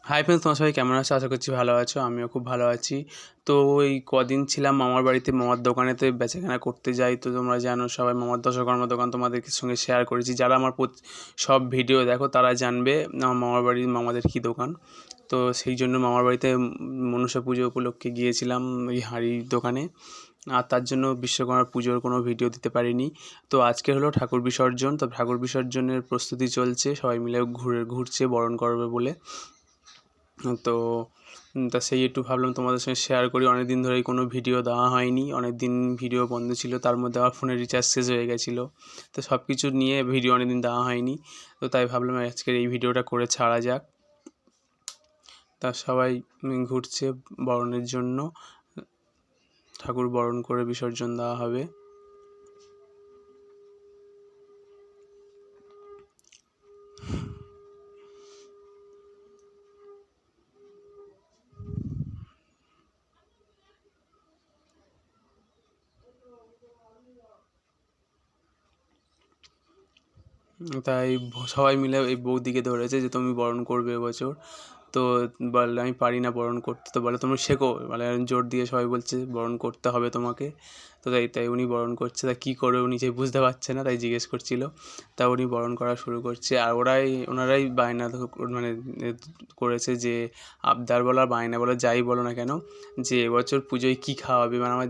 Hi friends, তোমার সবাই কেমন আছো? আশা করছি ভালো আছো। আমিও খুব ভালো আছি। তো এই কদিন ছিলাম মামার বাড়িতে, মামার দোকানেতে বেচাকেনা করতে যাই। তো তোমরা জানো সবাই, মামার দশকর্মা দোকান তোমাদের সঙ্গে শেয়ার করেছি। যারা আমার সব ভিডিও দেখো তারা জানবে আমার মামার বাড়ির মামাদের কী দোকান। তো সেই জন্য মামার বাড়িতে মনসা পুজো উপলক্ষে গিয়েছিলাম ওই হাঁড়ির দোকানে। আর তার জন্য বিশ্বকর্মা পুজোর কোনো ভিডিও দিতে পারিনি। তো আজকে হলো ঠাকুর বিসর্জন। তো ঠাকুর বিসর্জনের প্রস্তুতি চলছে, সবাই মিলে ঘুরছে বরণ করবে বলে। তো সেই একটু ভাবলাম তোমাদের সঙ্গে শেয়ার করি। অনেক দিন ধরেই কোনো ভিডিও দেওয়া হয়নি, অনেক দিন ভিডিও বন্ধ ছিল। তার মধ্যে আমার ফোনের রিচার্জ শেষ হয়ে গেছিলো। তো সব কিছু নিয়ে ভিডিও অনেক দিন দেওয়া হয়নি। তো তাই ভাবলাম আজকের এই ভিডিওটা করে ছাড়া যাক। তা সবাই ঘুরছে বরণের জন্য, ঠাকুর বরণ করে বিসর্জন দেওয়া হবে। তাই সবাই মিলে এই বৌদিকে ধরেছে যে তুমি বরণ করবে এবছর। তো বললে আমি পারি না বরণ করতে। তো বলে তুমি শেখো, মানে জোর দিয়ে সবাই বলছে বরণ করতে হবে তোমাকে। তো তাই উনি বরণ করছে। তা কী করবে উনি যে বুঝতে পারছে না, তাই জিজ্ঞেস করছিল। তা উনি বরণ করা শুরু করছে। আর ওনারাই বায়না মানে করেছে যে আবদার বলা বায়না বলা যাই বলো না কেন, যে এবছর পুজোয় কী খাওয়াবে। মানে আমার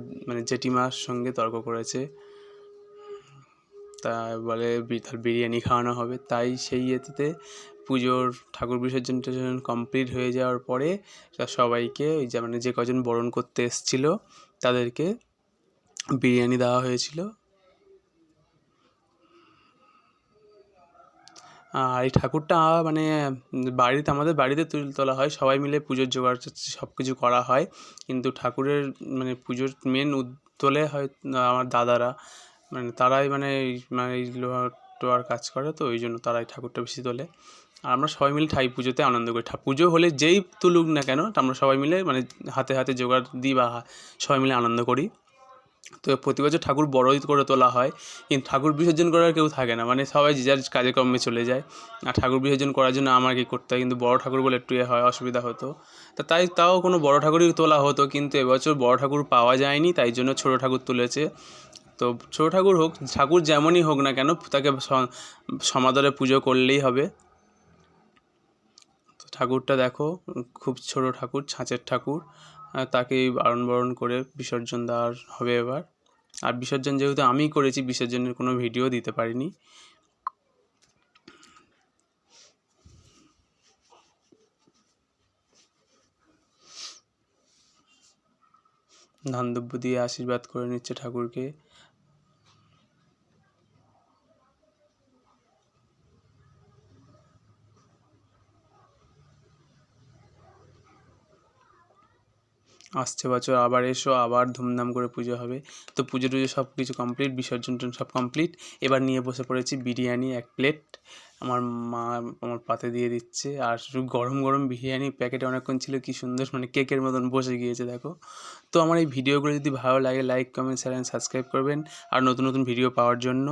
জেঠিমার সঙ্গে তর্ক করেছে। তা বলে তার বিরিয়ানি খাওয়ানো হবে। তাই সেই ইয়েতে পুজোর ঠাকুর বিসর্জন কমপ্লিট হয়ে যাওয়ার পরে সবাইকে ওই যে মানে যে কজন বরণ করতে এসেছিলো তাদেরকে বিরিয়ানি দেওয়া হয়েছিল। আর এই ঠাকুরটা মানে আমাদের বাড়িতে তোলা হয়, সবাই মিলে পুজোর জোগাড় সব কিছু করা হয়। কিন্তু ঠাকুরের মানে পুজোর মেন তোলে হয় আমার দাদারা, মানে তারাই মানে এই লোহার টোয়ার কাজ করে। তো ওই জন্য তারাই ঠাকুরটা বেশি তোলে। আর আমরা সবাই মিলে পুজোতে আনন্দ করি। পুজো হলে যেই তুলুক না কেন, আমরা সবাই মিলে মানে হাতে হাতে জোগাড় দিই বা সবাই মিলে আনন্দ করি। তো প্রতি বছর ঠাকুর বড়ই করে তোলা হয়, কিন্তু ঠাকুর বিসর্জন করার কেউ থাকে না, মানে সবাই যে যার কাজে কর্মে চলে যায়। আর ঠাকুর বিসর্জন করার জন্য আমাকে করতে হয়, কিন্তু বড় ঠাকুর বলে একটু হয়, অসুবিধা হতো। তাও কোনো বড় ঠাকুরই তোলা হতো, কিন্তু এবছর বড় ঠাকুর পাওয়া যায়নি, তাই জন্য ছোটো ঠাকুর তুলেছে। তো ছোটো ঠাকুর হোক, ঠাকুর যেমনই হোক না কেন, তাকে সমাদরে পুজো করলেই হবে। তো ঠাকুরটা দেখো, খুব ছোটো ঠাকুর, ছাঁচের ঠাকুর। তাকেই বরণ করে বিসর্জন দেওয়ার হবে এবার। আর বিসর্জন যেহেতু আমিই করেছি, বিসর্জনের কোনো ভিডিও দিতে পারিনি। ধান দুব্য দিয়ে আশীর্বাদ করে নিচ্ছে ঠাকুরকে। আসছে বছর আবার এসো, আবার ধুমধাম করে পুজো হবে। তো পুজো টুজো সব কিছু কমপ্লিট, বিসর্জন সব কমপ্লিট। এবার নিয়ে বসে পড়েছি বিরিয়ানি 1 প্লেট। আমার মা আমার পাতে দিয়ে দিচ্ছে। আর শুধু গরম গরম বিরিয়ানি প্যাকেটে অনেকক্ষণ ছিল, কি সুন্দর মানে কেকের মতন বসে গিয়েছে দেখো। তো আমার এই ভিডিওগুলো যদি ভালো লাগে, like comment share and subscribe করবেন আর নতুন নতুন ভিডিও পাওয়ার জন্য।